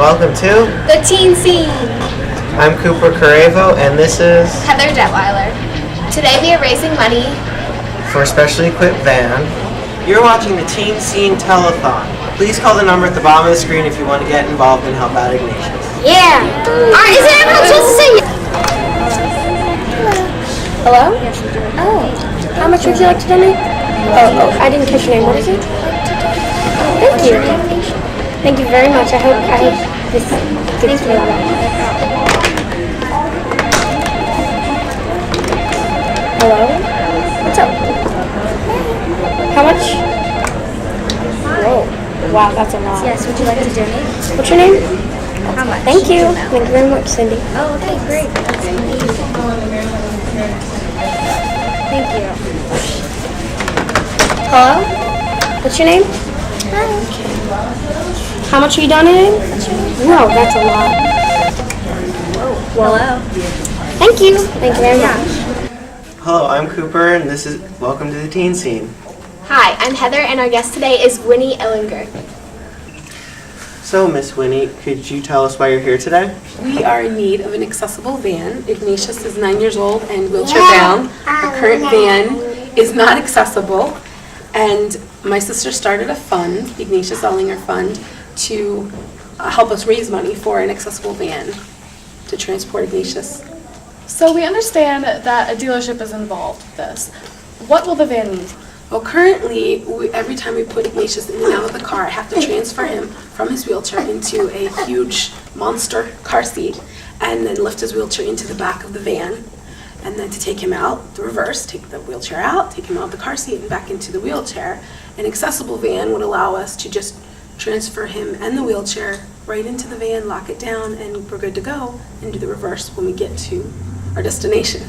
welcome to The Teen Scene. I'm Cooper Carevo, and this is Heather Detweiler. Today we are raising money for a specially equipped van. You're watching the Teen Scene Telethon. Please call the number at the bottom of the screen if you want to get involved and help out Ignatius. Yeah. Alright, isn't everyone supposed to say Hello? Oh. How much would you like to donate? Oh, I didn't catch your name. What is it? Thank you. Thank you very much. I hope this gets me well. Hello? What's up? How much? Whoa. Wow, that's a lot. Yes, would you like to donate? What's your name? How much? Thank you. Thank you very much, Cindy. Oh, okay, great. Thank you. Hello? What's your name? Hi. How much are you donating? Whoa, that's a lot. Hello. Thank you. Thank you very much. Hello, I'm Cooper, and this is welcome to the Teen Scene. Hi, I'm Heather, and our guest today is Winnie Ellinger. So, Miss Winnie, could you tell us why you're here today? We are in need of an accessible van. Ignatius is 9 years old and wheelchair bound. Our current van is not accessible, and my sister started a fund, the Ignatius Ellinger Fund, to help us raise money for an accessible van to transport Ignatius. So we understand that a dealership is involved with this. What will the van need? Well, currently, every time we put Ignatius in and out of the car, I have to transfer him from his wheelchair into a huge monster car seat and then lift his wheelchair into the back of the van. And then to take him out, the reverse, take the wheelchair out, take him out of the car seat and back into the wheelchair. An accessible van would allow us to just transfer him and the wheelchair right into the van, lock it down, and we're good to go, and do the reverse when we get to our destination.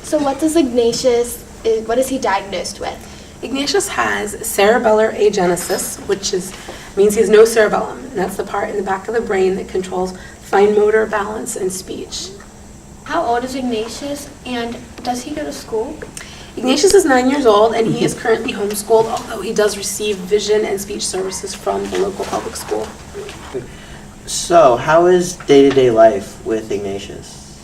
So what is he diagnosed with? Ignatius has cerebellar agenesis, which means he has no cerebellum, and that's the part in the back of the brain that controls fine motor, balance, and speech. How old is Ignatius, and does he go to school? Ignatius is 9 years old, and he is currently homeschooled, although he does receive vision and speech services from the local public school. So, how is day-to-day life with Ignatius?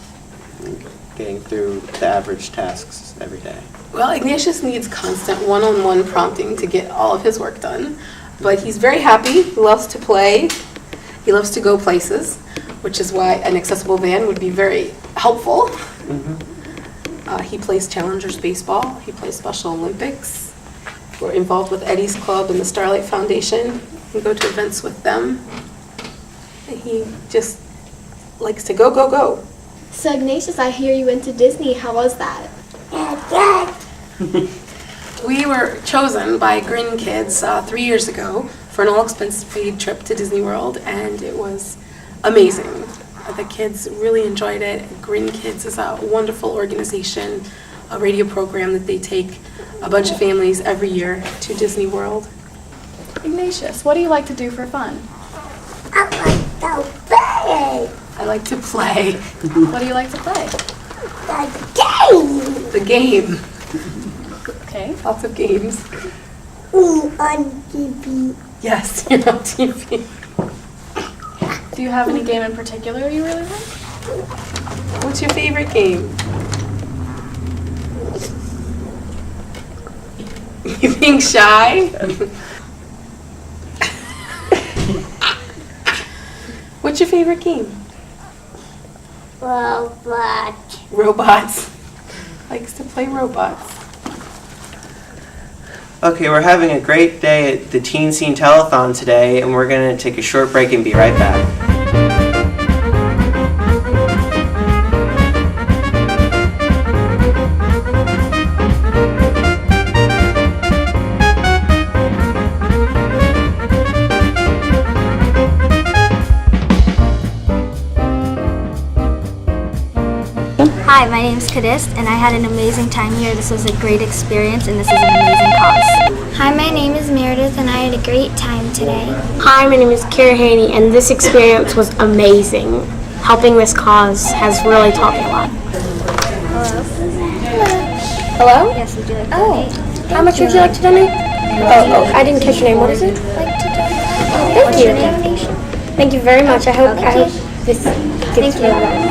Getting through the average tasks every day. Well, Ignatius needs constant one-on-one prompting to get all of his work done, but he's very happy. He loves to play. He loves to go places, which is why an accessible van would be very helpful. He plays Challengers baseball. He plays Special Olympics. We're involved with Eddie's Club and the Starlight Foundation. We go to events with them. And he just likes to go, go, go. So Ignatius, I hear you went to Disney. How was that? We were chosen by Grin Kids 3 years ago for an all-expense-paid trip to Disney World, and it was amazing. The kids really enjoyed it. Grin Kids is a wonderful organization, a radio program that they take a bunch of families every year to Disney World. Ignatius, what do you like to do for fun? I like to play. What do you like to play? The game. Okay. Lots of games. On TV. Yes, you're on TV. Do you have any game in particular you really like? What's your favorite game? You being shy? What's your favorite game? Robots. Likes to play robots. Okay, we're having a great day at the Teen Scene Telethon today, and we're going to take a short break and be right back. Hi, my name is Kadist, and I had an amazing time here. This was a great experience, and this is an amazing cause. Hi, my name is Meredith, and I had a great time today. Hi, my name is Kara Haney, and this experience was amazing. Helping this cause has really taught me a lot. Hello? Yes, would you like to donate? How much would you like to donate? Oh, I didn't catch your name. What is it? Like to donate. Thank What's you. your name? Thank you very much. I hope this gets really well.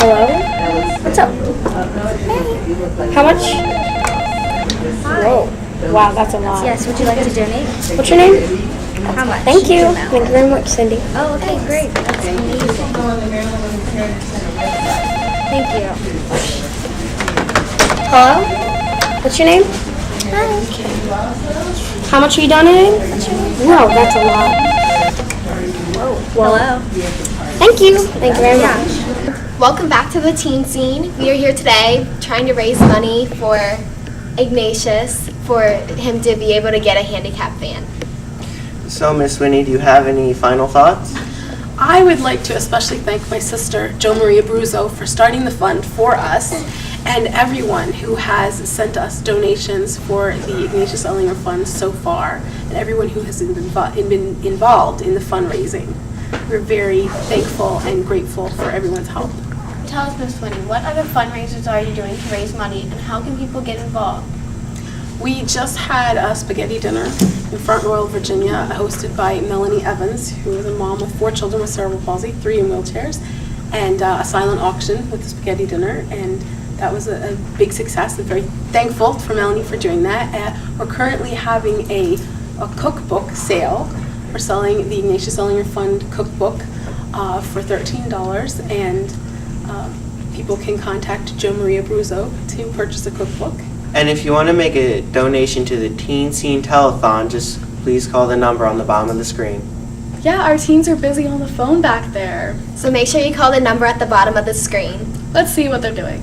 Hello? What's up? How much? Whoa. Wow, that's a lot. Yes, would you like to donate? What's your name? How much? Thank you. Thank you very much, Cindy. Oh, okay, great. That's amazing. Thank you. Hello? What's your name? How much are you donating? Whoa, that's a lot. Hello. Thank you. Thank you very much. Welcome back to the Teen Scene. We are here today trying to raise money for Ignatius for him to be able to get a handicap van. So, Miss Winnie, do you have any final thoughts? I would like to especially thank my sister, Jo Maria Bruzzo, for starting the fund for us, and everyone who has sent us donations for the Ignatius Ellinger Fund so far, and everyone who has been involved in the fundraising. We're very thankful and grateful for everyone's help. Tell us, Miss Winnie, what other fundraisers are you doing to raise money, and how can people get involved? We just had a spaghetti dinner in Front Royal, Virginia, hosted by Melanie Evans, who is a mom of 4 children with cerebral palsy, 3 in wheelchairs, and a silent auction with the spaghetti dinner, and that was a big success. I'm very thankful for Melanie for doing that. We're currently having a cookbook sale. We're selling the Ignatius Ellinger Fund cookbook for $13, and people can contact Jo Maria Bruzzo to purchase a cookbook. And if you want to make a donation to the Teen Scene Telethon, just please call the number on the bottom of the screen. Yeah, our teens are busy on the phone back there. So make sure you call the number at the bottom of the screen. Let's see what they're doing.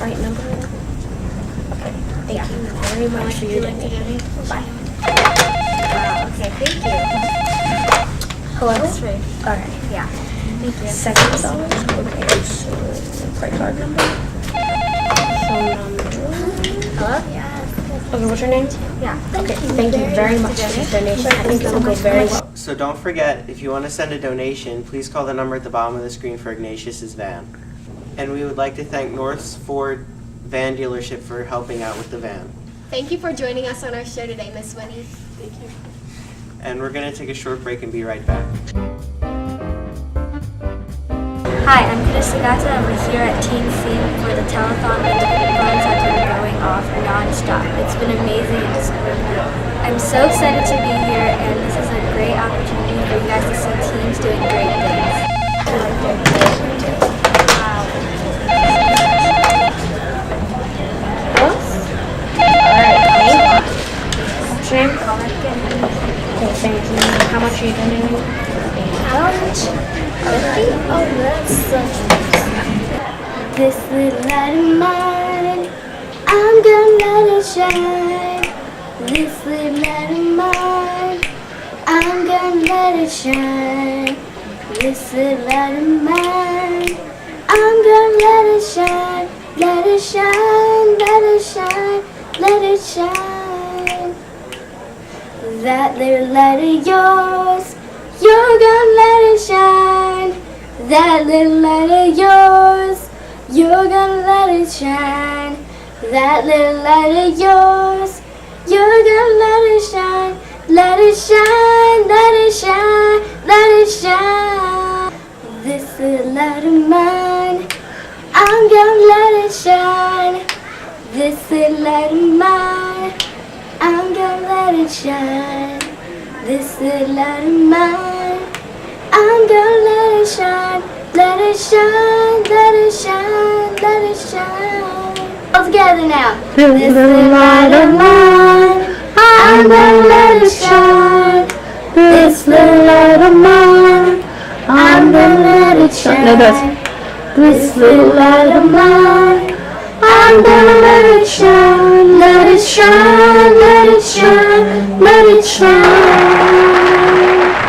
Right number. Okay. Thank you very much for your donation. Bye. Okay, thank you. Hello? Okay, yeah. Thank you. $7. Okay. So, credit card number. Hello? Okay, what's your name? Yeah. Okay, thank you very much for your donation. I think this will go very well. So don't forget, if you want to send a donation, please call the number at the bottom of the screen for Ignatius's van. And we would like to thank North's Ford Van Dealership for helping out with the van. Thank you for joining us on our show today, Miss Winnie. Thank you. And we're going to take a short break and be right back. Hi, I'm Kadis Sagata, and we're here at Teen Scene for the telethon, and the funds have been going off non-stop. It's been amazing. I'm so excited to be here, and this is a great opportunity for you guys to see teens doing great things. What's your name? Okay, thank you. How much are you donating? How much? 50? Oh, that's so nice. This little light of mine, I'm gonna let it shine. This little light of mine, I'm gonna let it shine. This little light of mine, I'm gonna let it shine. Let it shine, let it shine, let it shine. That little light of yours, you're gonna let it shine. That little light of yours, you're gonna let it shine. That little light of yours, you're gonna let it shine. Let it shine, let it shine, let it shine. This little light of mine, I'm gonna let it shine. This little light of mine, I'm gonna let it shine. This little light of mine, I'm gonna let it shine. Let it shine, let it shine, let it shine. All together now. This little light of mine, I'm gonna let it shine. This little light of mine, I'm gonna let it shine. This little light of mine, I'm gonna let it shine. Let it shine, let it shine, let it shine.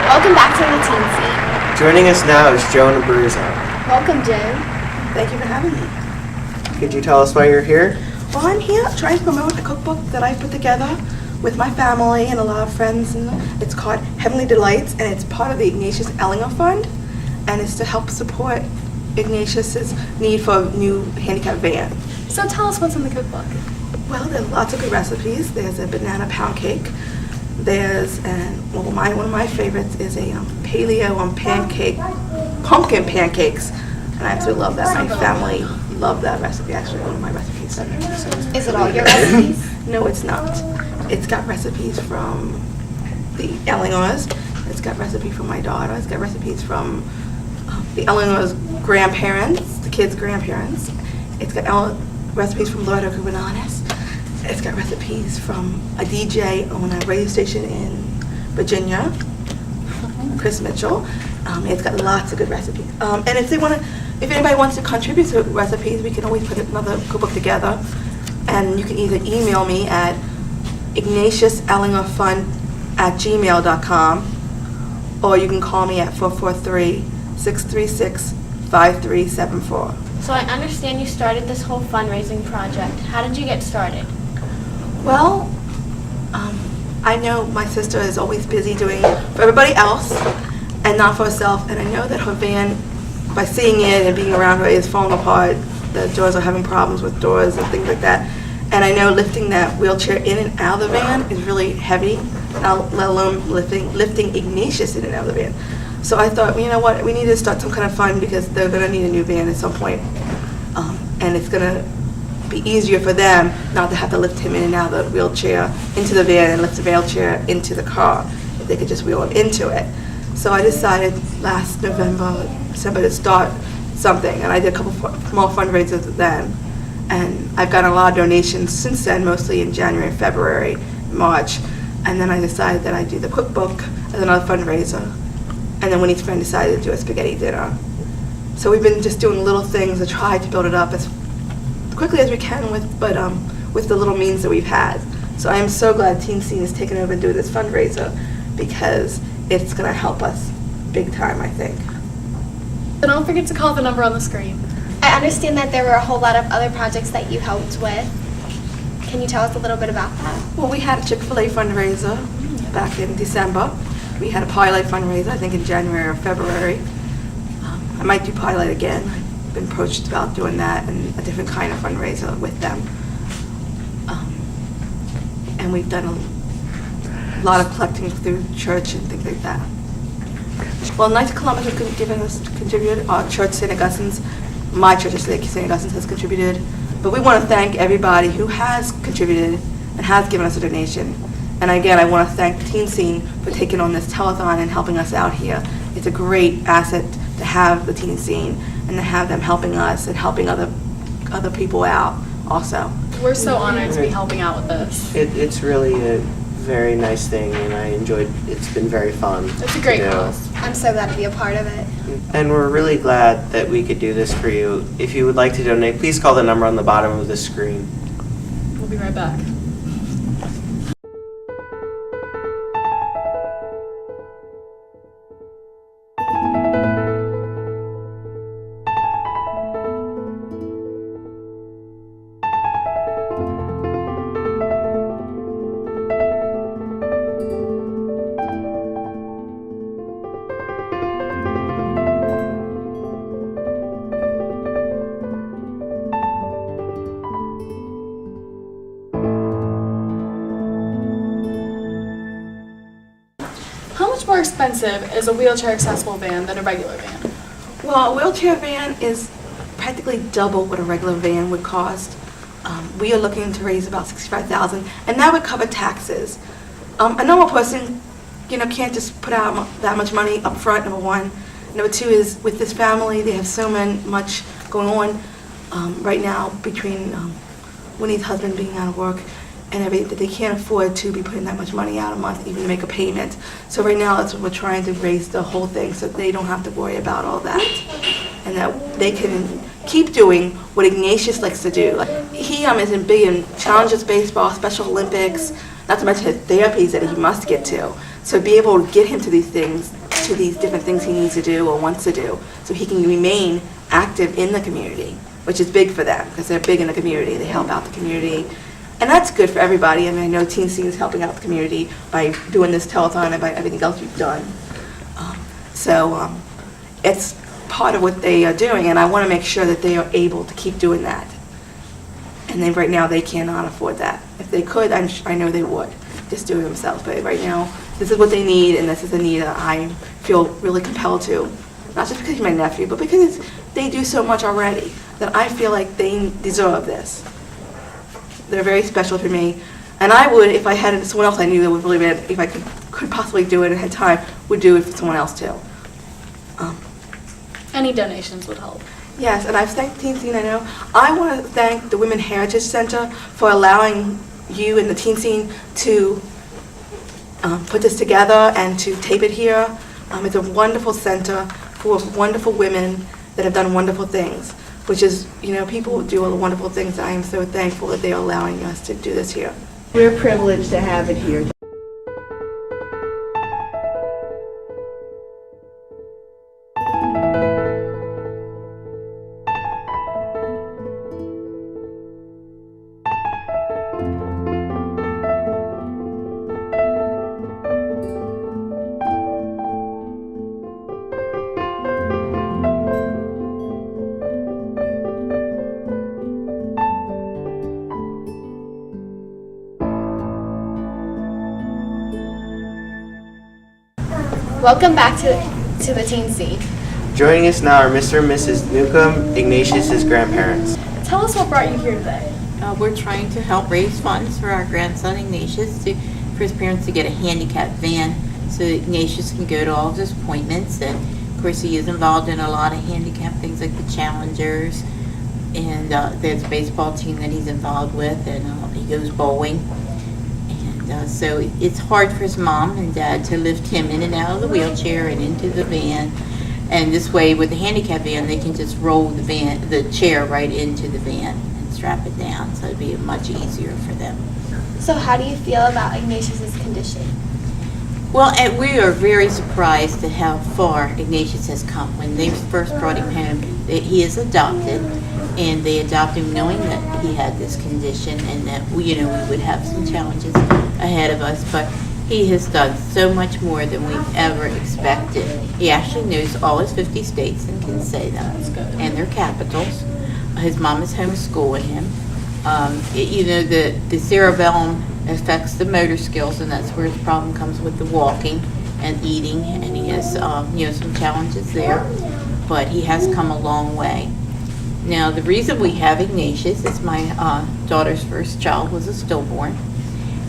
Welcome back to the Teen Scene. Joining us now is Joan Abruzzo. Welcome, Joan. Thank you for having me. Could you tell us why you're here? Well, I'm here trying to promote a cookbook that I put together with my family and a lot of friends. And it's called Heavenly Delights, and it's part of the Ignatius Ellinger Fund, and it's to help support Ignatius's need for a new handicap van. So tell us what's in the cookbook. Well, there's lots of good recipes. There's a banana pound cake. There's one of my favorites is a paleo pumpkin pancakes, and I absolutely love that. My family love that recipe. Actually, one of my recipes. Is it all your recipes? No, it's not. It's got recipes from the Ellingers. It's got recipe from my daughter. It's got recipes from the Ellingers' grandparents, the kids' grandparents. It's got recipes from Lord Bananas. It's got recipes from a DJ on a radio station in Virginia, Chris Mitchell. It's got lots of good recipes. And if anybody wants to contribute to recipes, we can always put another cookbook together. And you can either email me at ignatiusellingerfund@gmail.com, or you can call me at 443-636-5374. So I understand you started this whole fundraising project. How did you get started? Well, I know my sister is always busy doing for everybody else and not for herself, and I know that her van, by seeing it and being around her, is falling apart. The doors are having problems with doors and things like that. And I know lifting that wheelchair in and out of the van is really heavy, let alone lifting Ignatius in and out of the van. So I thought, you know what, we need to start some kind of fund because they're going to need a new van at some point. And it's going to be easier for them not to have to lift him in and out of the wheelchair into the van and lift the wheelchair into the car. If they could just wheel him into it. So I decided last December to start something, and I did a couple small fundraisers then. And I've gotten a lot of donations since then, mostly in January, February, March. And then I decided that I'd do the cookbook as another fundraiser. And then Winnie's friend decided to do a spaghetti dinner. So we've been just doing little things to try to build it up as quickly as we can with the little means that we've had. So I am so glad Teen Scene has taken over and doing this fundraiser because it's going to help us big time, I think. So don't forget to call the number on the screen. I understand that there were a whole lot of other projects that you helped with. Can you tell us a little bit about that? Well, we had a Chick-fil-A fundraiser back in December. We had a Pilot fundraiser, I think in January or February. I might do Pilot again. I've been approached about doing that and a different kind of fundraiser with them. And we've done a lot of collecting through church and things like that. Well, Knights of Columbus has contributed. Our church, St. Augustine's, my church, St. Augustine's, has contributed. But we want to thank everybody who has contributed and has given us a donation. And again, I want to thank Teen Scene for taking on this telethon and helping us out here. It's a great asset to have the Teen Scene and to have them helping us and helping other people out also. We're so honored to be helping out with this. It's really a very nice thing, and I enjoyed. It's been very fun. It's a great to do. cause. I'm so glad to be a part of it. And we're really glad that we could do this for you. If you would like to donate, please call the number on the bottom of the screen. We'll be right back. How much more expensive is a wheelchair accessible van than a regular van? Well, a wheelchair van is practically double what a regular van would cost. We are looking to raise about $65,000, and that would cover taxes. A normal person, can't just put out that much money up front, number one. Number two is with this family, they have so much going on right now between Winnie's husband being out of work and everything, that they can't afford to be putting that much money out a month even to make a payment. So right now that's what we're trying to raise the whole thing so they don't have to worry about all that, and that they can keep doing what Ignatius likes to do. He is big in challenges baseball, Special Olympics, not to mention his therapies that he must get to. So be able to get him to these things, to these different things he needs to do or wants to do, so he can remain active in the community, which is big for them because they're big in the community. They help out the community And that's good for everybody. I mean, I know Teen Scene is helping out the community by doing this telethon and by everything else we've done. So it's part of what they are doing, and I want to make sure that they are able to keep doing that. And then right now they cannot afford that. If they could, I know they would just do it themselves. But right now, this is what they need, and this is a need that I feel really compelled to. Not just because he's my nephew, but because they do so much already that I feel like they deserve this. They're very special for me. And I would, if I had someone else I knew that would really, if I could possibly do it and had time, would do it for someone else too. Any donations would help. Yes, and I've thanked Teen Scene, I know. I want to thank the Women Heritage Center for allowing you and the Teen Scene to put this together and to tape it here. It's a wonderful center full of wonderful women that have done wonderful things, which is, you know, people do all the wonderful things. I am so thankful that they are allowing us to do this here. We're privileged to have it here. Welcome back to the Teen Scene. Joining us now are Mr. and Mrs. Newcomb, Ignatius' grandparents. Tell us what brought you here today. We're trying to help raise funds for our grandson Ignatius for his parents to get a handicapped van so that Ignatius can go to all of his appointments. And of course he is involved in a lot of handicapped things like the Challengers, and there's a baseball team that he's involved with, and he goes bowling. And so it's hard for his mom and dad to lift him in and out of the wheelchair and into the van. And this way, with the handicap van, they can just roll the chair right into the van and strap it down. So it'd be much easier for them. So how do you feel about Ignatius's condition? Well, and we are very surprised at how far Ignatius has come. When they first brought him home, he is adopted, and they adopted him knowing that he had this condition and that we would have some challenges ahead of us. But he has done so much more than we've ever expected. He actually knows all his 50 states and can say them, and their capitals. His mom is homeschooling him. The cerebellum affects the motor skills, and that's where his problem comes with the walking and eating, and he has some challenges there, but he has come a long way. Now, the reason we have Ignatius is my daughter's first child was a stillborn,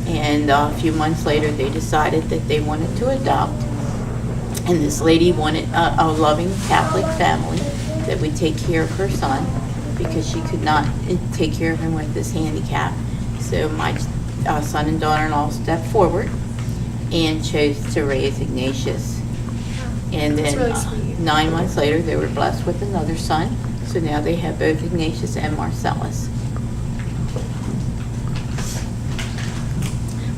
and a few months later they decided that they wanted to adopt, and this lady wanted a loving Catholic family that would take care of her son because she could not take care of him with this handicap. So my son and daughter-in-law stepped forward and chose to raise Ignatius. And then really 9 months later, they were blessed with another son. So now they have both Ignatius and Marcellus.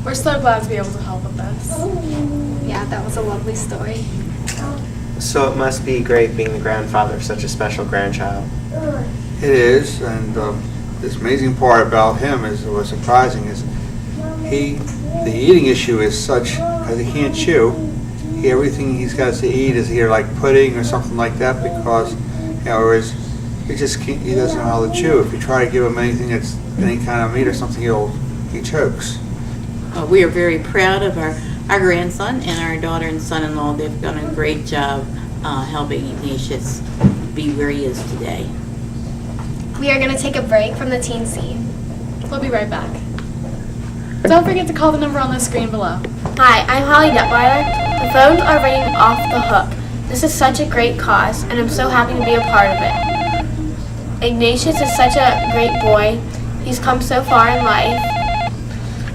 We're so glad to be able to help with this. Yeah, that was a lovely story. So it must be great being the grandfather of such a special grandchild. It is, and this amazing part about him is what's surprising is the eating issue is such that he can't chew. Everything he's got to eat is either like pudding or something like that because he just can't, he doesn't know how to chew. If you try to give him anything that's any kind of meat or something, he chokes. We are very proud of our grandson and our daughter and son-in-law. They've done a great job helping Ignatius be where he is today. We are going to take a break from the Teen Scene. We'll be right back. Don't forget to call the number on the screen below. Hi, I'm Holly Detweiler. The phones are ringing off the hook. This is such a great cause, and I'm so happy to be a part of it. Ignatius is such a great boy. He's come so far in life.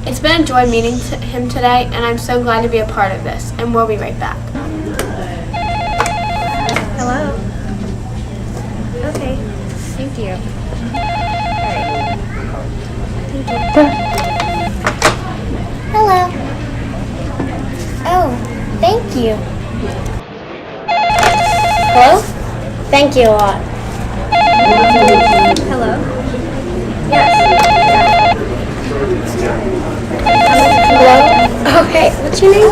It's been a joy meeting him today, and I'm so glad to be a part of this, and we'll be right back. Hello. Okay. Thank you. All right. Thank you. Hello. Oh, thank you. Hello? Thank you a lot. Hello. Yes. Oh, hey, what's your name?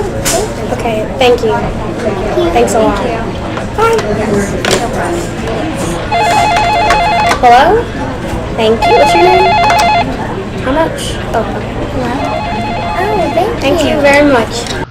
Okay, thank you. Thanks a lot. Bye. Hello? Thank you. What's your name? How much? Oh, okay. Oh, Thank you very much.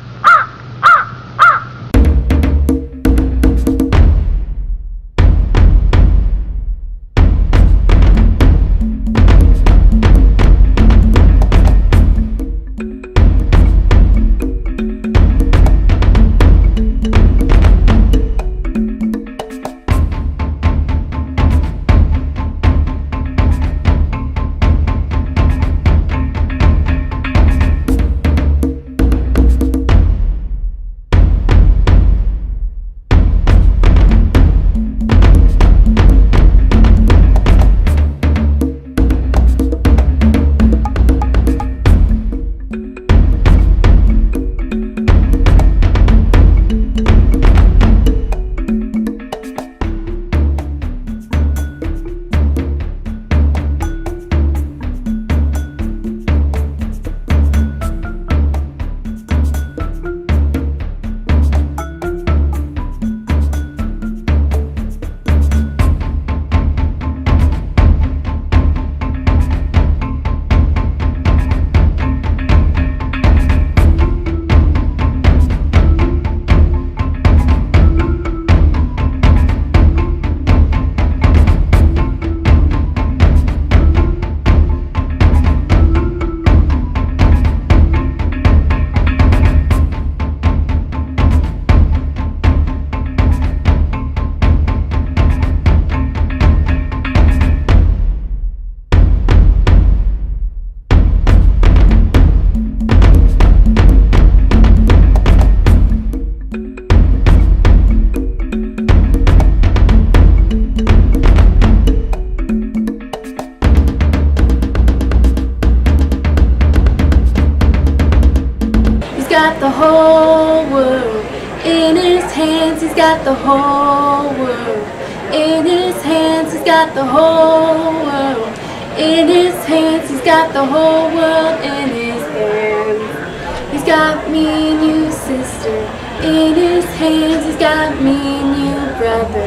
got the whole world in his hands. He's got the whole world in his hands. He's got the whole world in his hands. He's got the whole world in his hands. He's got me and you, sister, in his hands. He's got me and you, brother,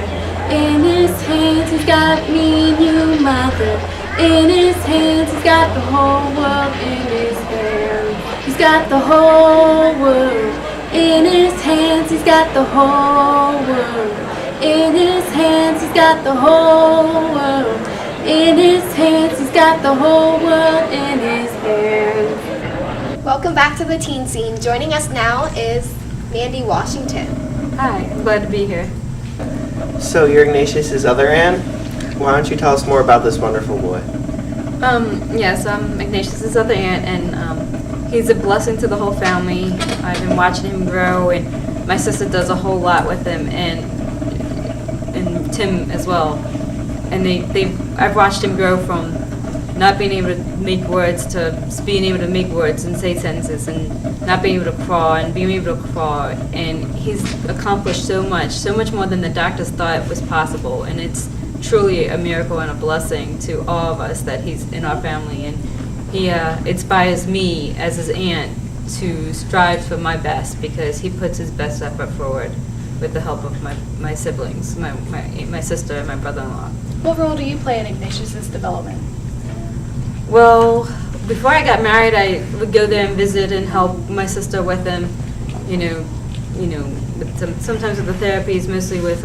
in his hands. He's got me and you, mother, in his hands. He's got the whole world in his hands. He's got the whole world in his hands. He's got the whole world in his hands. He's got the whole world in his hands. He's got the whole world in his hands. Welcome back to the teen scene. Joining us now is Mandy Washington. Hi, I'm glad to be here. So you're Ignatius's other aunt? Why don't you tell us more about this wonderful boy? Yes, I'm Ignatius's other aunt, and he's a blessing to the whole family. I've been watching him grow, and my sister does a whole lot with him, and Tim as well. And I've watched him grow from not being able to make words to being able to make words and say sentences, and not being able to crawl and being able to crawl. And he's accomplished so much more than the doctors thought was possible. And it's truly a miracle and a blessing to all of us that he's in our family. And he inspires me as his aunt to strive for my best, because he puts his best effort forward with the help of my siblings, my sister and my brother-in-law. What role do you play in Ignatius's development? Well, before I got married, I would go there and visit and help my sister with him, with sometimes with the therapies, mostly with,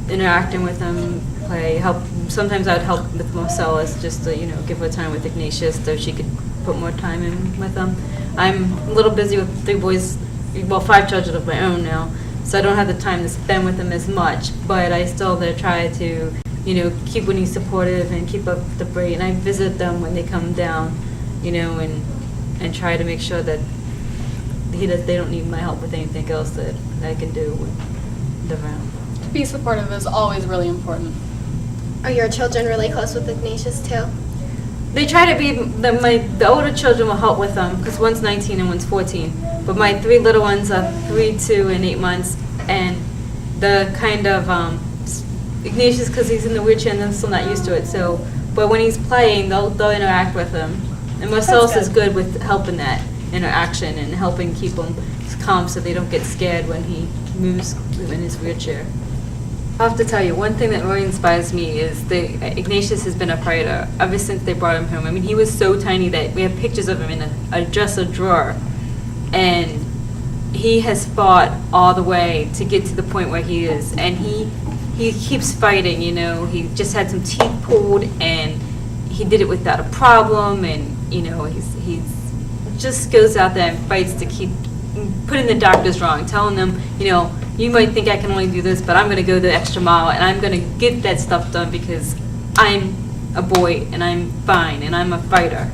interacting with him, help. Sometimes I would help with Marcellus, just to, give her time with Ignatius so she could put more time in with them. I'm a little busy with 5 children of my own now, so I don't have the time to spend with them as much, but I still try to, keep Winnie supportive and keep up the debate, and I visit them when they come down, and try to make sure that they don't need my help with anything else that I can do with the round. To be supportive is always really important. Are your children really close with Ignatius too? They try to be, the older children will help with them, because one's 19 and one's 14. But my 3 little ones are 3, 2, and 8 months, and the kind of, Ignatius, because he's in the wheelchair and they're still not used to it, but when he's playing, they'll interact with him. And Marcellus is good with helping that. interaction and helping keep him calm so they don't get scared when he moves in his wheelchair. I have to tell you, one thing that really inspires me is Ignatius has been a fighter ever since they brought him home. I mean, he was so tiny that we have pictures of him in a dresser drawer, and he has fought all the way to get to the point where he is, and he keeps fighting. You know, he just had some teeth pulled, and he did it without a problem, and you know, he's just goes out there and fights to keep putting the doctors wrong, telling them, you know, you might think I can only do this, but I'm going to go the extra mile, and I'm going to get that stuff done because I'm a boy, and I'm fine, and I'm a fighter.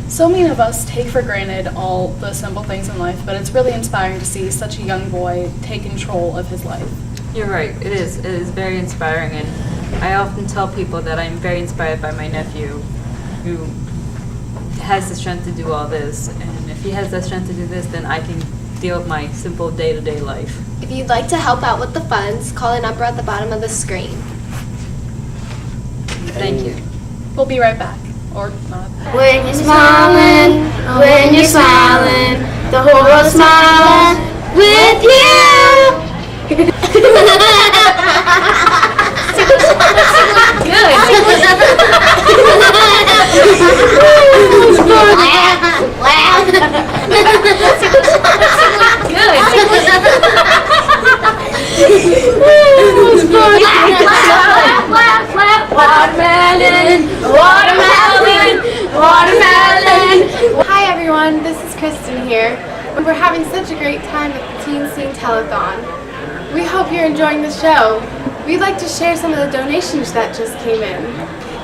So many of us take for granted all the simple things in life, but it's really inspiring to see such a young boy take control of his life. You're right, it is. It is very inspiring, and I often tell people that I'm very inspired by my nephew, who has the strength to do all this, and if he has the strength to do this, then I can deal with my simple day-to-day life. If you'd like to help out with the funds, call the number at the bottom of the screen. Thank you. We'll be right back. Or not. When you're smiling, the whole world smiles with you. Hi everyone, this is Kristen here. We're having such a great time at the Teen Scene Telethon. We hope you're enjoying the show. We'd like to share some of the donations that just came in.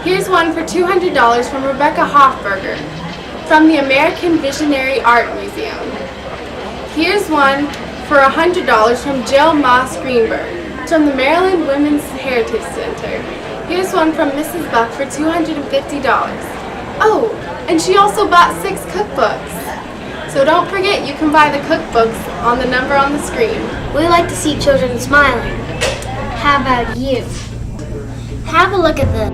Here's one for $200 from Rebecca Hoffberger from the American Visionary Art Museum. Here's one for $100 from Jill Moss Greenberg from the Maryland Women's Heritage Center. Here's one from Mrs. Buck for $250. Oh, and she also bought 6 cookbooks. So don't forget, you can buy the cookbooks on the number on the screen. We like to see children smiling. How about you? Have a look at this.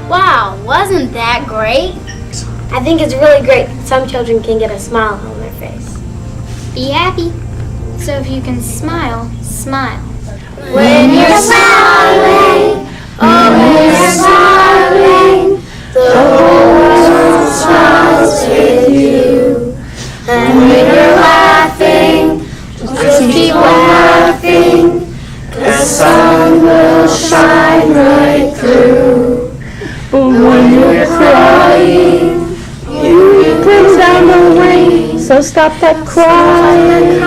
Wow, wasn't that great? I think it's really great that some children can get a smile on their face. Be happy. So if you can smile, smile. When you're smiling, oh, when you're smiling, the whole world smiles with you. And when you're laughing, just keep laughing, 'cause the sun will shine right through. But when you're crying, you bring down the rain, so stop that crying.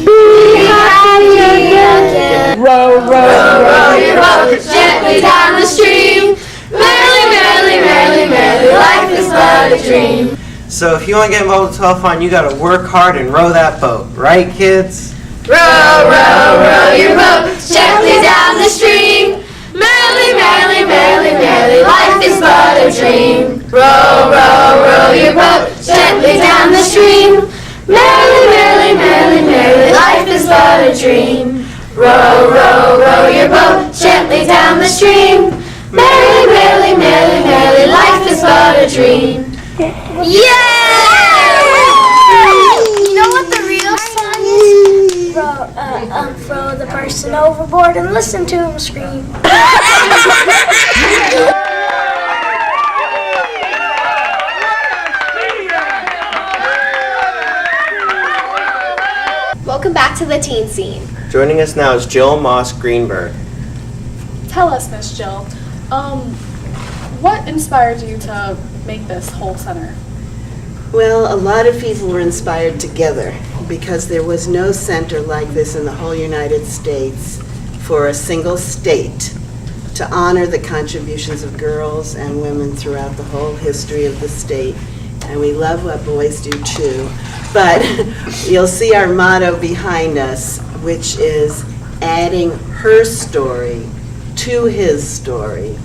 Be happy again. Row, row, row your boat gently down the stream. Merrily, merrily, merrily, merrily, life is but a dream. So if you want to get involved with Telethon, you got to work hard and row that boat, right, kids? Row, row, row your boat gently down the stream. Merrily, merrily, merrily, merrily, life is but a dream. Row, row, row your boat gently down the stream. Merrily, merrily, merrily, merrily, life is but a dream. Row, row, row your boat gently down the stream. Merrily, merrily, merrily, merrily, life is but a dream. Yay! You know what the real song is? Throw the person overboard and listen to him scream. Welcome back to the Teen Scene. Joining us now is Jill Moss Greenberg. Tell us, Miss Jill, what inspired you to make this whole center? Well, a lot of people were inspired together because there was no center like this in the whole United States for a single state to honor the contributions of girls and women throughout the whole history of the state and we love what boys do too. But you'll see our motto behind us, which is adding her story to his story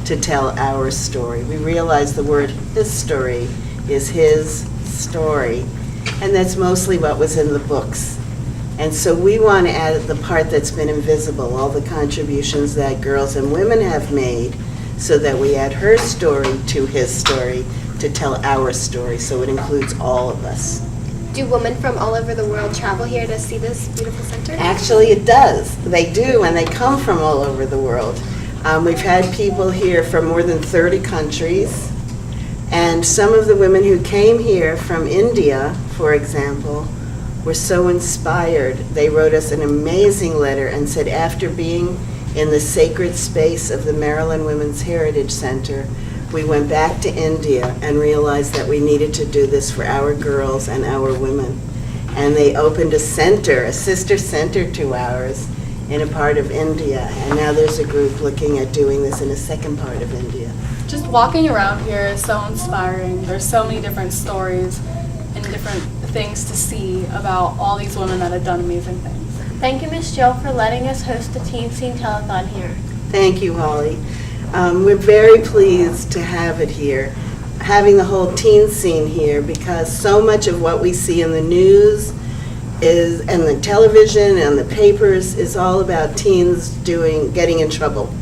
to tell our story. We realize the word history is his story, and that's mostly what was in the books. And so we want to add the part that's been invisible, all the contributions that girls and women have made, so that we add her story to his story to tell our story, so it includes all of us. Do women from all over the world travel here to see this beautiful center? Actually, it does. They do, and they come from all over the world. We've had people here from more than 30 countries, and some of the women who came here from India, for example, were so inspired. They wrote us an amazing letter and said after being in the sacred space of the Maryland Women's Heritage Center, we went back to India and realized that we needed to do this for our girls and our women. And they opened a center, a sister center to ours, in a part of India. And now there's a group looking at doing this in a second part of India. Just walking around here is so inspiring. There's so many different stories and different things to see about all these women that have done amazing things. Thank you, Ms. Jill, for letting us host the Teen Scene Telethon here. Thank you, Holly. We're very pleased to have it here, having the whole teen scene here, because so much of what we see in the news is, and the television and the papers, is all about teens getting in trouble.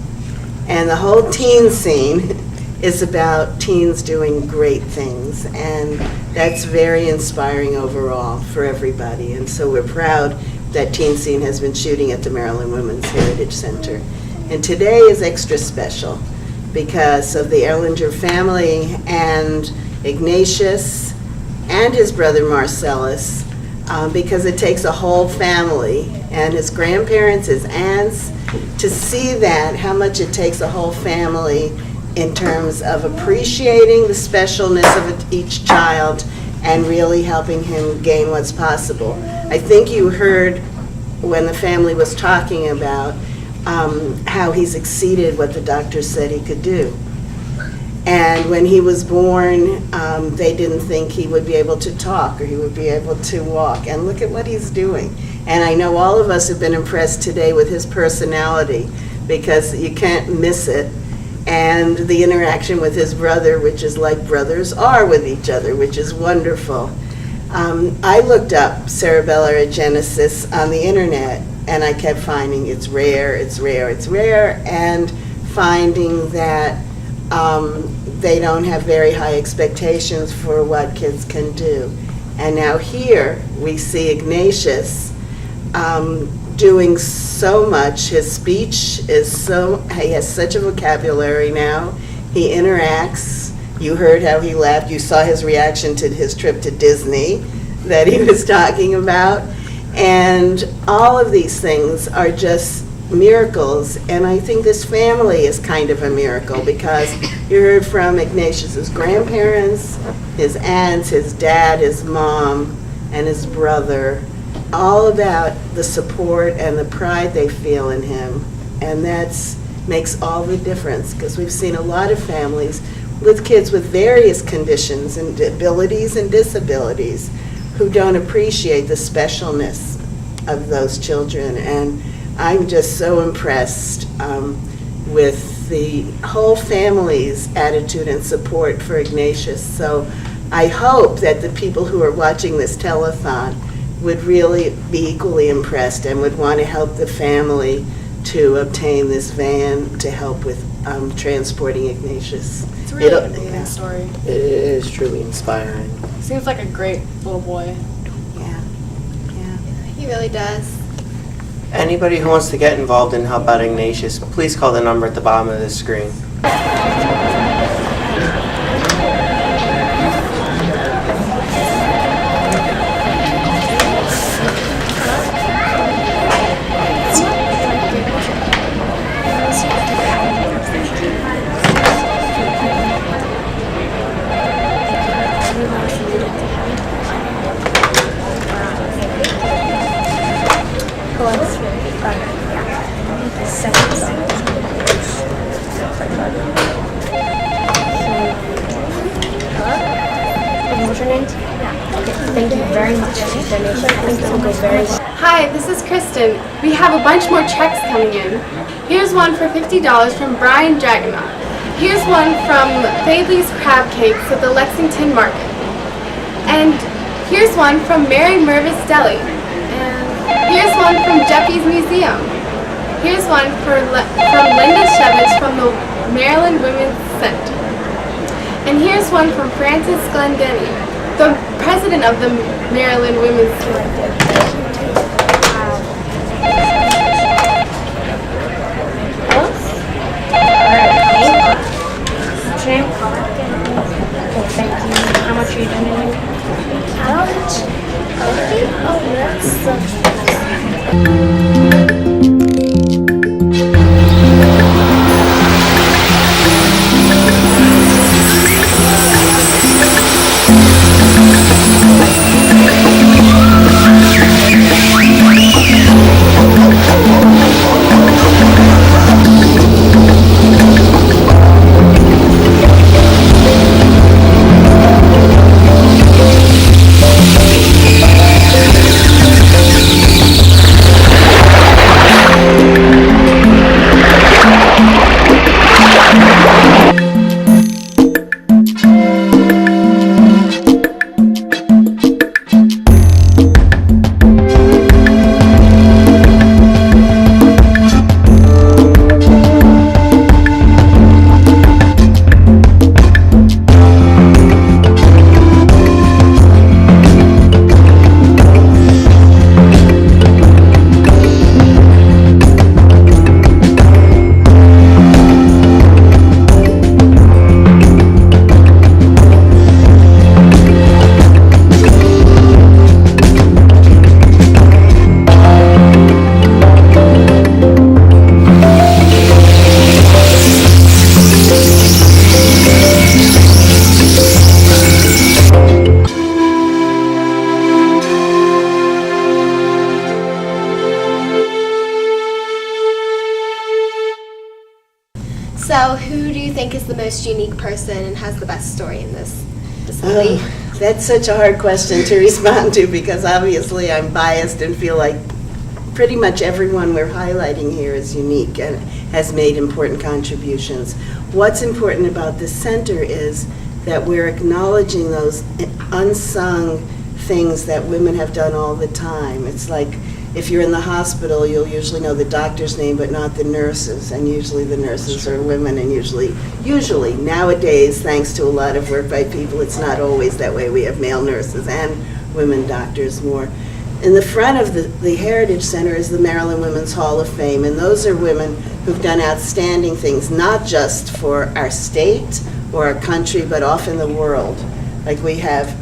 And the whole teen scene is about teens doing great things, and that's very inspiring overall for everybody. And so we're proud that Teen Scene has been shooting at the Maryland Women's Heritage Center. And today is extra special because of the Erlinger family and Ignatius and his brother Marcellus, because it takes a whole family and his grandparents, his aunts, to see that, how much it takes a whole family in terms of appreciating the specialness of each child and really helping him gain what's possible. I think you heard when the family was talking about how he's exceeded what the doctors said he could do. And when he was born, they didn't think he would be able to talk or he would be able to walk. And look at what he's doing. And I know all of us have been impressed today with his personality, because you can't miss it. And the interaction with his brother, which is like brothers are with each other, which is wonderful. I looked up cerebellar agenesis on the internet, and I kept finding it's rare, it's rare, it's rare, and finding that they don't have very high expectations for what kids can do. And now here we see Ignatius doing so much. His speech is he has such a vocabulary now. He interacts. You heard how he laughed. You saw his reaction to his trip to Disney that he was talking about. And all of these things are just miracles. And I think this family is kind of a miracle, because you heard from Ignatius's grandparents, his aunts, his dad, his mom, and his brother, all about the support and the pride they feel in him. And that makes all the difference, because we've seen a lot of families with kids with various conditions and abilities and disabilities who don't appreciate the specialness of those children. And I'm just so impressed with the whole family's attitude and support for Ignatius. So I hope that the people who are watching this telethon would really be equally impressed and would want to help the family to obtain this van to help with transporting Ignatius. It's really an amazing story. It is truly inspiring. Seems like a great little boy. Yeah, yeah. He really does. Anybody who wants to get involved and help out Ignatius, please call the number at the bottom of the screen. What's your name? Yeah. Okay, thank you very much for the donation. I think this will go very well. Hi, this is Kristen. We have a bunch more checks coming in. Here's one for $50 from Brian Dragonoff. Here's one from Bailey's Crab Cakes at the Lexington Market. And here's one from Mary Mervis Deli. And here's one from Jeffy's Museum. Here's one from Linda Shevich from the Maryland Women's Center. And here's one from Frances Glendinning, the president of the Maryland Women's Center. What's your name? Okay, thank you. How much are you donating? How much? Okay. Oh, that's so So, who do you think is the most unique person and has the best story in this facility? That's such a hard question to respond to because obviously I'm biased and feel like pretty much everyone we're highlighting here is unique and has made important contributions. What's important about this center is that we're acknowledging those unsung things that women have done all the time. It's like if you're in the hospital, you'll usually know the doctor's name, but not the nurses, and usually the nurses are women, and usually, nowadays, thanks to a lot of work by people, it's not always that way. We have male nurses and women doctors more. In the front of the Heritage Center is the Maryland Women's Hall of Fame, and those are women who've done outstanding things, not just for our state or our country, but often the world. Like we have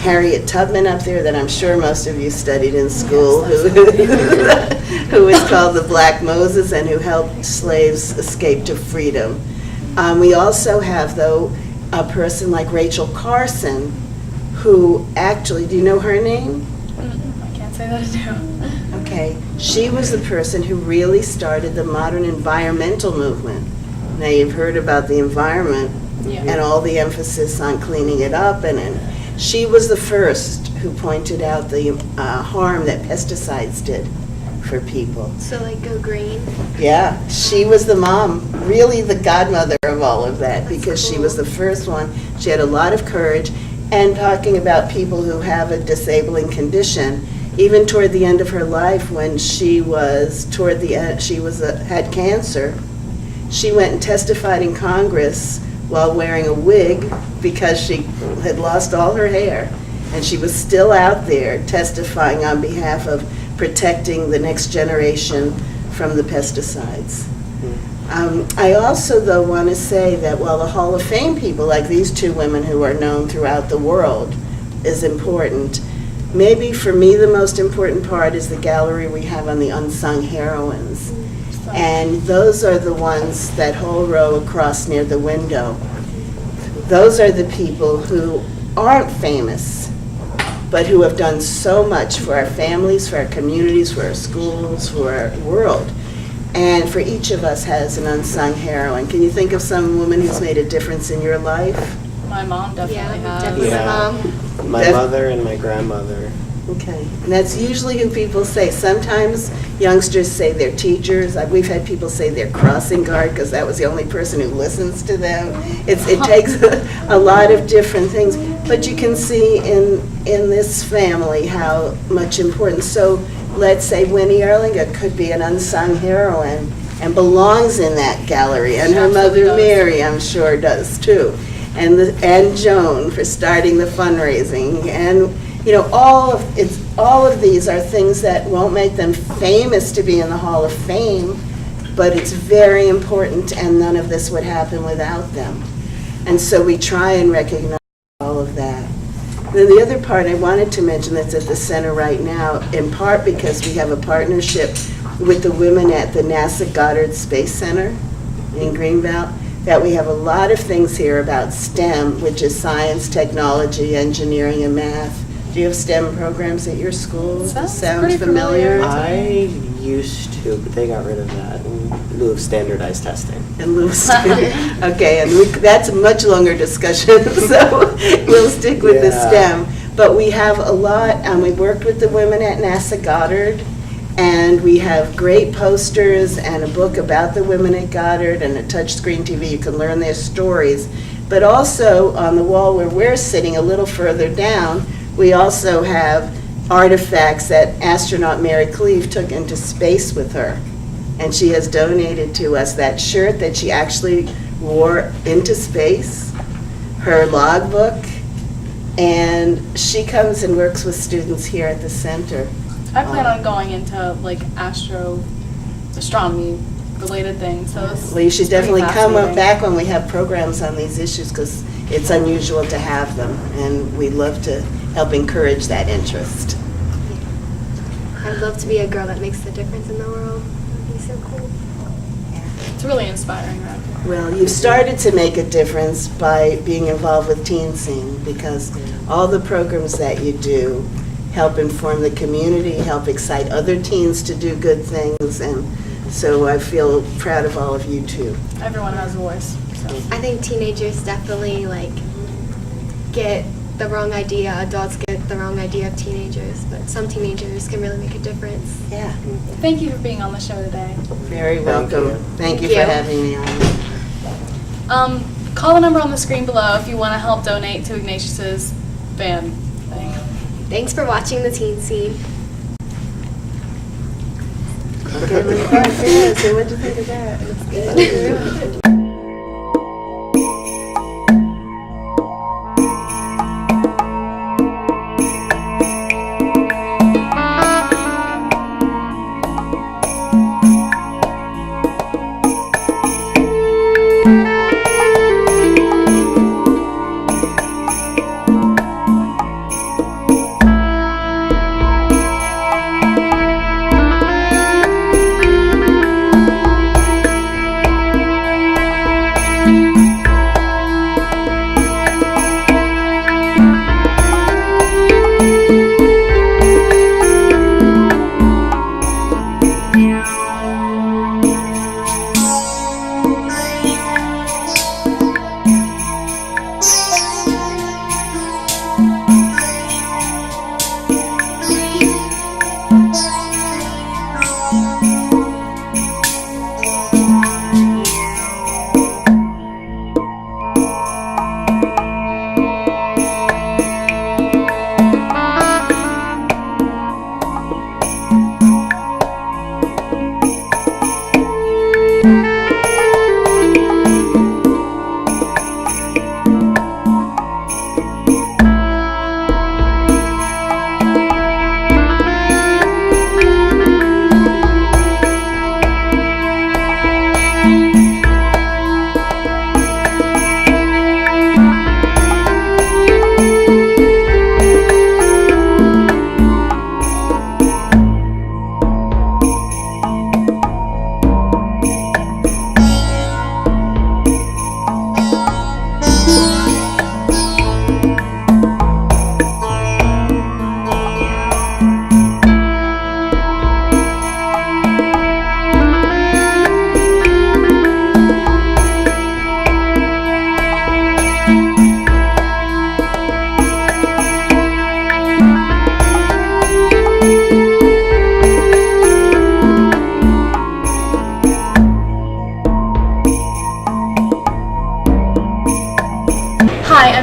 Harriet Tubman up there that I'm sure most of you studied in school, who is called the Black Moses and who helped slaves escape to freedom. We also have, though, a person like Rachel Carson, who actually, do you know her name? I can't say that I do. Okay, she was the person who really started the modern environmental movement. Now you've heard about the environment and all the emphasis on cleaning it up, and she was the first who pointed out the harm that pesticides did for people. So, like, go green? Yeah, she was the mom, really the godmother of all of that, because she was the first one. She had a lot of courage, and talking about people who have a disabling condition, even toward the end of her life, when she was toward the end, had cancer. She went and testified in Congress while wearing a wig because she had lost all her hair, and she was still out there testifying on behalf of protecting the next generation from the pesticides. I also, though, want to say that while the Hall of Fame people, like these two women who are known throughout the world, is important, maybe for me the most important part is the gallery we have on the unsung heroines. And those are the ones, that whole row across near the window. Those are the people who aren't famous, but who have done so much for our families, for our communities, for our schools, for our world. And for each of us has an unsung heroine. Can you think of some woman who's made a difference in your life? My mom definitely has. definitely Yeah. my mom. My mother and my grandmother. Okay, and that's usually who people say. Sometimes youngsters say they're teachers. We've had people say they're crossing guard because that was the only person who listens to them. It takes a lot of different things, but you can see in this family how much importance. So let's say Winnie Erlinger could be an unsung heroine and belongs in that gallery, and her mother Mary, I'm sure, does too, and Joan for starting the fundraising, and you know, all of these are things that won't make them famous to be in the Hall of Fame, but it's very important, and none of this would happen without them. And so we try and recognize all of that. Then the other part I wanted to mention that's at the center right now, in part because we have a partnership with the women at the NASA Goddard Space Center in Greenbelt, that we have a lot of things here about STEM, which is science, technology, engineering, and math. Do you have STEM programs at your school? Sounds familiar? I used to, but they got rid of that in lieu of standardized testing. In lieu of STEM. Okay, and that's a much longer discussion, so we'll stick with the STEM. But we have a lot, and we worked with the women at NASA Goddard, and we have great posters and a book about the women at Goddard and a touchscreen TV. You can learn their stories. But also on the wall where we're sitting a little further down, we also have artifacts that astronaut Mary Cleave took into space with her. And she has donated to us that shirt that she actually wore into space, her logbook, and she comes and works with students here at the center. I plan on going into like astronomy related things. So Well, you should definitely come fascinating. back when we have programs on these issues because it's unusual to have them, and we love to help encourage that interest. I'd love to be a girl that makes a difference in the world. That'd be so cool. It's really inspiring around here. Well, you've started to make a difference by being involved with Teen Scene because all the programs that you do help inform the community, help excite other teens to do good things, and so I feel proud of all of you too. Everyone has a voice. So. I think teenagers definitely get the wrong idea. Adults get the wrong idea of teenagers, but some teenagers can really make a difference. Yeah. Thank you for being on the show today. Very welcome. Thank you for having me on. Call the number on the screen below if you want to help donate to Ignatius's band thing. Thanks for watching the Teen Scene. Okay, so what do you think of that?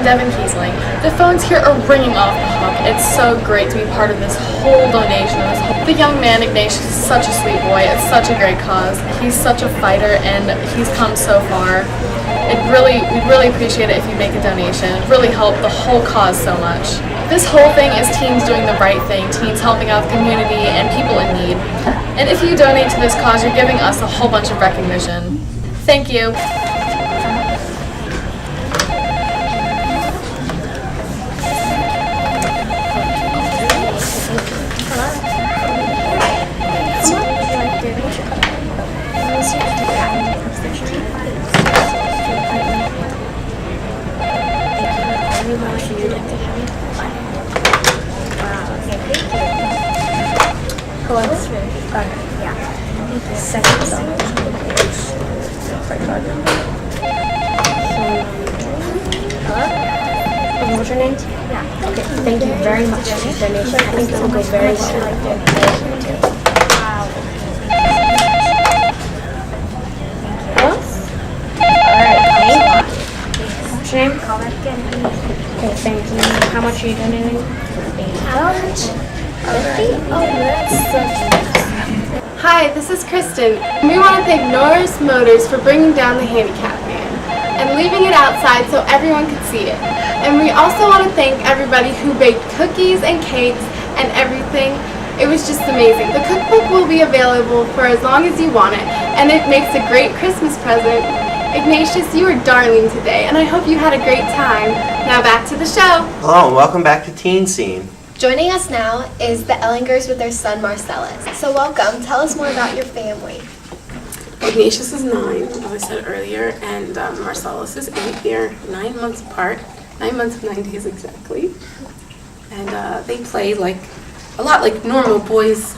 Devin Kiesling. The phones here are ringing off the hook. It's so great to be part of this whole donation. The young man, Ignatius, is such a sweet boy. It's such a great cause. He's such a fighter, and he's come so far. We'd really appreciate it if you make a donation. It really help the whole cause so much. This whole thing is teens doing the right thing, teens helping out the community and people in need. And if you donate to this cause, you're giving us a whole bunch of recognition. Thank you. What's your name? Yeah. Okay, thank you very much for this donation. I think this will go very well. Alright, thank you. What's your name? Okay, thank you. How much are you donating? How much? 50? Oh, that's such. Hi, this is Kristen. We want to thank Norris Motors for bringing down the handicap van and leaving it outside so everyone could see it. And we also want to thank everybody who baked cookies and cakes and everything. It was just amazing. The cookbook will be available for as long as you want it, and it makes a great Christmas present. Ignatius, you were darling today, and I hope you had a great time. Now back to the show. Hello and welcome back to Teen Scene. Joining us now is the Ellingers with their son Marcellus. So welcome. Tell us more about your family. Ignatius is 9, as I said earlier, and Marcellus is 8. They're 9 months apart, 9 months and 9 days exactly. And they play a lot like normal boys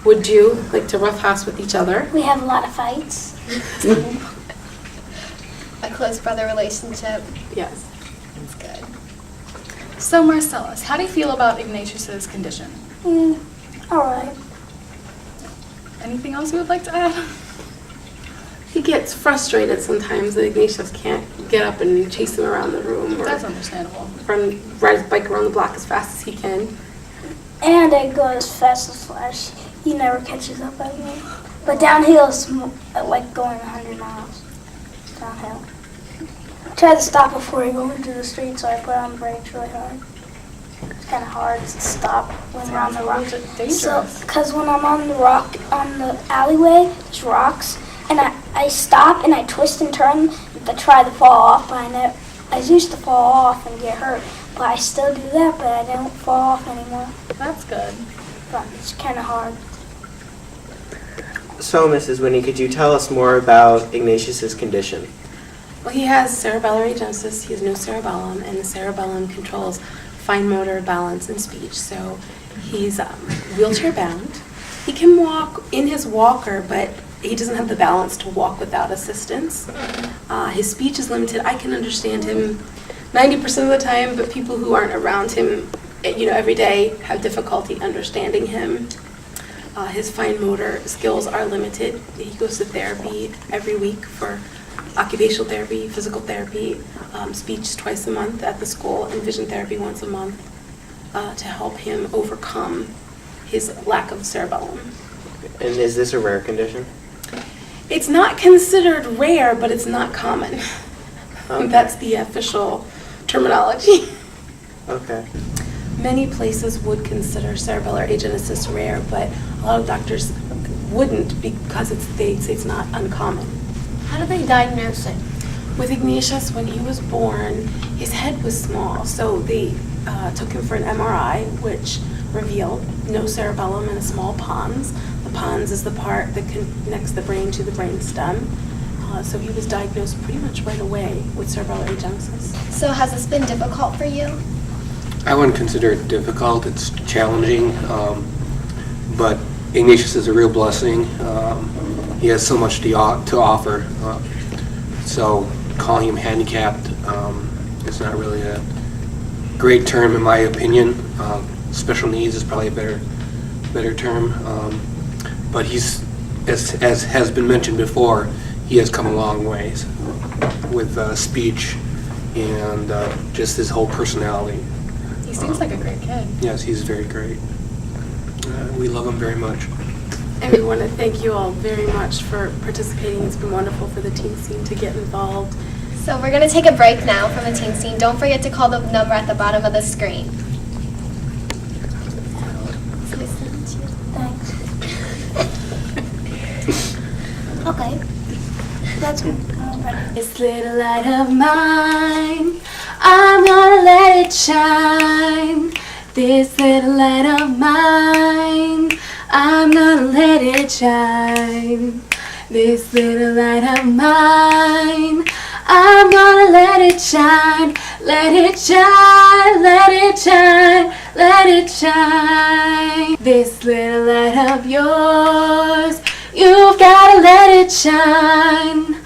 would do, like to roughhouse with each other. We have a lot of fights. A close brother relationship. Yes. That's good. So Marcellus, how do you feel about Ignatius's condition? Alright. Anything else you would like to add? He gets frustrated sometimes that Ignatius can't get up and chase him around the room or That's understandable. ride his bike around the block as fast as he can. And I go as fast as Flash. He never catches up with me. But downhill is like going 100 miles. Downhill. I try to stop before I go into the street, so I put on brakes really hard. It's kind of hard to stop when you're on the rock. So, because when I'm on the alleyway, there's rocks, and I stop and I twist and turn to try to fall off, but I used to fall off and get hurt, but I still do that, but I don't fall off anymore. That's good. But it's kind of hard. So, Mrs. Winnie, could you tell us more about Ignatius's condition? Well, he has cerebellar agenesis. He has no cerebellum, and the cerebellum controls fine motor, balance, and speech. So he's wheelchair bound. He can walk in his walker, but he doesn't have the balance to walk without assistance. His speech is limited. I can understand him 90% of the time, but people who aren't around him, every day have difficulty understanding him. His fine motor skills are limited. He goes to therapy every week for occupational therapy, physical therapy, speech twice a month at the school, and vision therapy once a month to help him overcome his lack of cerebellum. And is this a rare condition? It's not considered rare, but it's not common. Okay. That's the official terminology. Okay. Many places would consider cerebellar agenesis rare, but a lot of doctors wouldn't because they say it's not uncommon. How do they diagnose it? With Ignatius, when he was born, his head was small, so they took him for an MRI, which revealed no cerebellum and a small pons. The pons is the part that connects the brain to the brain stem. So he was diagnosed pretty much right away with cerebellar agenesis. So has this been difficult for you? I wouldn't consider it difficult. It's challenging, but Ignatius is a real blessing. He has so much to offer. So calling him handicapped is not really a great term in my opinion. Special needs is probably a better term. But he's, as has been mentioned before, he has come a long ways with speech and just his whole personality. He seems like a great kid. Yes, he's very great. We love him very much. And we want to thank you all very much for participating. It's been wonderful for the teen scene to get involved. So we're going to take a break now from the teen scene. Don't forget to call the number at the bottom of the screen. Okay. That's good. This little light of mine, I'm gonna let it shine. This little light of mine, I'm gonna let it shine. This little light of mine, I'm gonna let it shine. Let it shine, let it shine, let it shine. This little light of yours, you've gotta let it shine.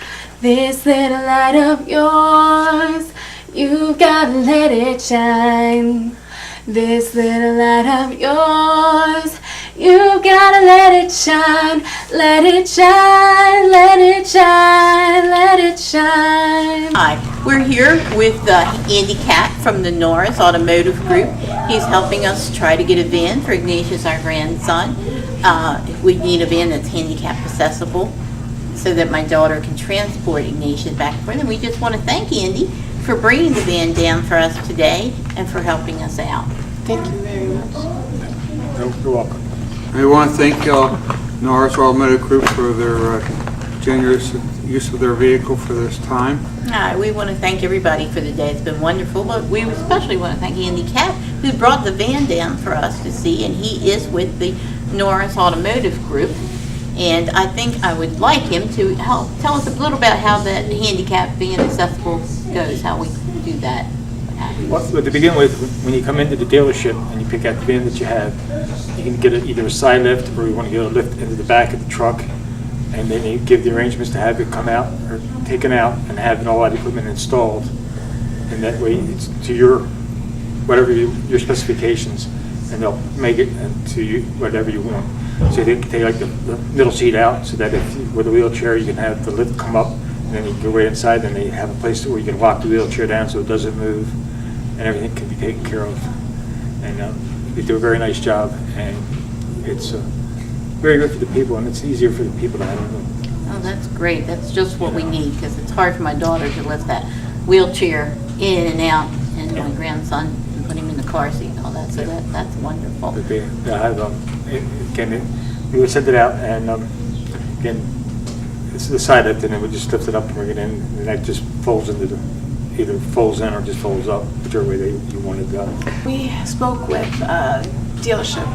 This little light of yours, you've gotta let it shine. This little light of yours, you gotta let it shine. Let it shine, let it shine, let it shine. Hi, we're here with Andy Catt from the Norris Automotive Group. He's helping us try to get a van for Ignatius, our grandson. We need a van that's handicap accessible so that my daughter can transport Ignatius back and forth. And we just want to thank Andy for bringing the van down for us today and for helping us out. Thank you very much. You're welcome. I want to thank Norris Automotive Group for their generous use of their vehicle for this time. We want to thank everybody for the day. It's been wonderful, but we especially want to thank Andy Catt, who brought the van down for us to see, and he is with the Norris Automotive Group. And I think I would like him to help tell us a little about how that handicap van accessible goes, how we do that. Well, to begin with, when you come into the dealership and you pick out the van that you have, you can get either a side lift or you want to get a lift into the back of the truck, and then you give the arrangements to have it come out or taken out and have all that equipment installed. And that way it's to your, whatever your specifications, and they'll make it to you whatever you want. So they take like the middle seat out so that if with a wheelchair you can have the lift come up, and then you can go right inside, and they have a place where you can lock the wheelchair down so it doesn't move, and everything can be taken care of. And they do a very nice job, and it's very good for the people, and it's easier for the people to handle them. Oh, that's great. That's just what we need, because it's hard for my daughter to lift that wheelchair in and out, and my grandson, and put him in the car seat and all that, so that's wonderful. But they have, we would send it out, and again, it's the side lift, and then we just lift it up and bring it in, and that just folds into either folds in or just folds up, whichever way you want it done. We spoke with dealership,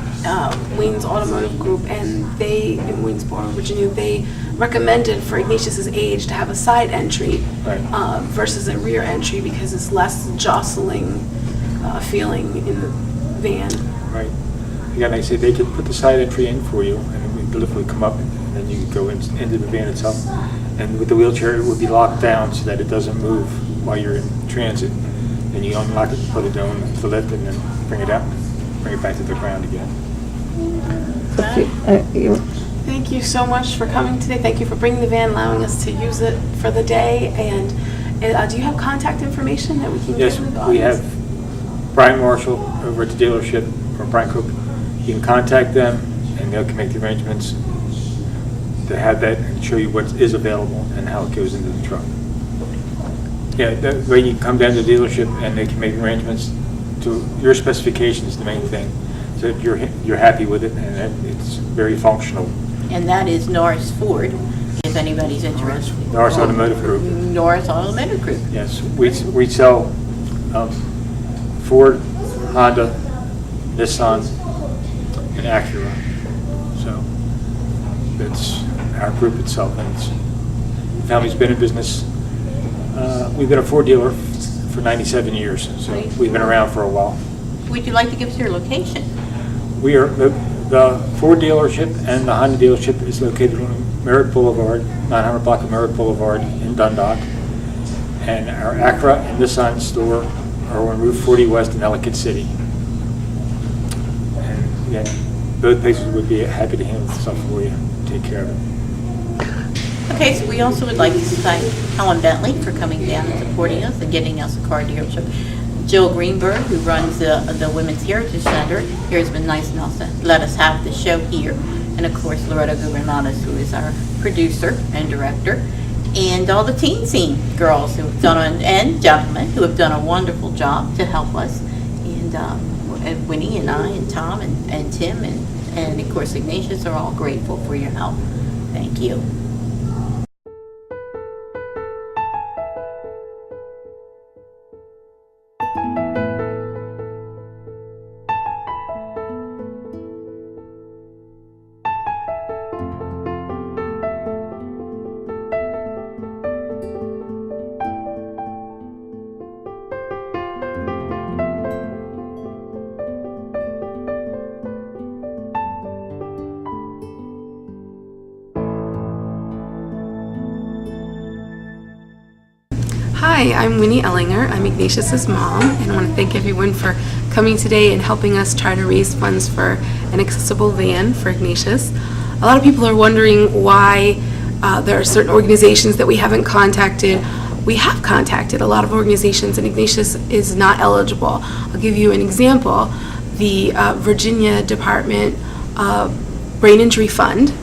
Wayne's Automotive Group, and they, in Waynesboro, Virginia, they recommended for Ignatius's age to have a side entry versus a rear entry because it's less jostling feeling in the van. Right. Again, I say they could put the side entry in for you, and then the lift would come up, and then you could go into the van itself. And with the wheelchair, it would be locked down so that it doesn't move while you're in transit. Then you unlock it and put it down to the lift, and then bring it out, bring it back to the ground again. Thank you so much for coming today. Thank you for bringing the van, allowing us to use it for the day. And do you have contact information that we can Yes, give with the we audience? have Brian Marshall over at the dealership, or Brian Cook. You can contact them, and they can make the arrangements to have that and show you what is available and how it goes into the truck. Yeah, that way you can come down to the dealership and they can make arrangements to your specifications, the main thing, so that you're happy with it and that it's very functional. And that is Norris Ford, if anybody's interested. Norris Automotive Group. Norris Automotive Group. Yes, we sell Ford, Honda, Nissan, and Acura. So that's our group itself, and the family's been in business. We've been a Ford dealer for 97 years, so we've been around for a while. Would you like to give us your location? We are the Ford dealership and the Honda dealership is located on Merritt Boulevard, 900 block of Merritt Boulevard in Dundalk, and our Acura and Nissan store are on Route 40 West in Ellicott City. And again, both places would be happy to handle stuff for you, take care of it. Okay, so we also would like to thank Helen Bentley for coming down and supporting us and getting us a car dealership. Jill Greenberg, who runs the Women's Heritage Center, here has been nice enough to let us have the show here. And of course, Loretta Gubernadas, who is our producer and director. And all the teen scene girls who have done, and gentlemen, who have done a wonderful job to help us. And Winnie and I and Tom and Tim and of course Ignatius are all grateful for your help. Thank you. Hi, I'm Winnie Ellinger. I'm Ignatius's mom, and I want to thank everyone for coming today and helping us try to raise funds for an accessible van for Ignatius. A lot of people are wondering why there are certain organizations that we haven't contacted. We have contacted a lot of organizations, and Ignatius is not eligible. I'll give you an example. The Virginia Department Brain Injury Fund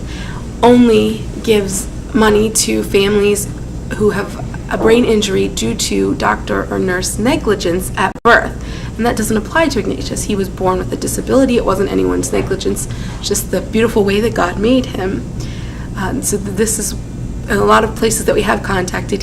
only gives money to families who have a brain injury due to doctor or nurse negligence at birth. And that doesn't apply to Ignatius. He was born with a disability. It wasn't anyone's negligence, just the beautiful way that God made him. So this is, in a lot of places that we have contacted,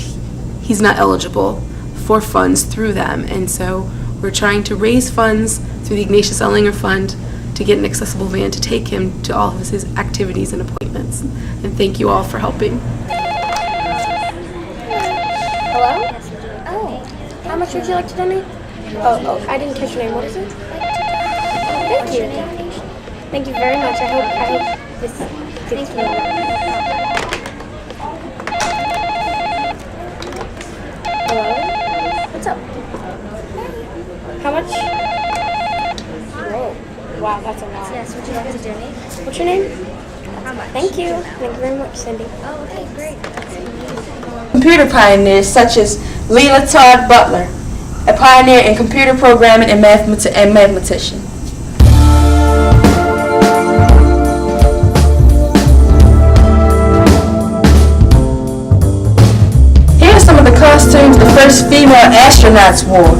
he's not eligible for funds through them. And so we're trying to raise funds through the Ignatius Ellinger Fund to get an accessible van to take him to all of his activities and appointments. And thank you all for helping. Hello? Oh, how much would you like to donate? Oh, I didn't catch your name. What is it? Thank you. Thank you very much. I hope this gets me. Hello? What's up? How much? Whoa. Wow, that's a lot. Yes, would you like to donate? What's your name? How much? Thank you. Thank you very much, Cindy. Oh, okay, great. Computer pioneers such as Leela Todd Butler, a pioneer in computer programming and mathematician. Here are some of the costumes the first female astronauts wore.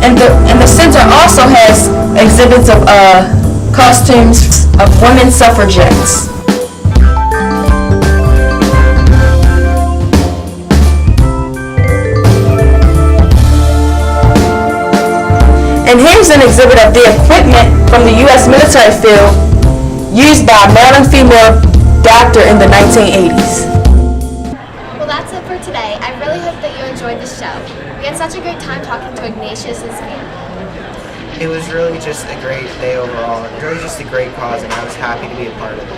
And the center also has exhibits of costumes of women suffragettes. And here's an exhibit of the equipment from the U.S. military field used by a Maryland female doctor in the 1980s. Well, that's it for today. I really hope that you enjoyed the show. We had such a great time talking to Ignatius's family. It was really just a great day overall, and really just a great cause, and I was happy to be a part of it.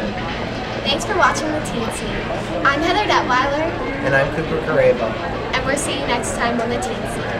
Thanks for watching the Teen Scene. I'm Heather Detweiler. And I'm Cooper Carreva. And we'll see you next time on the Teen Scene.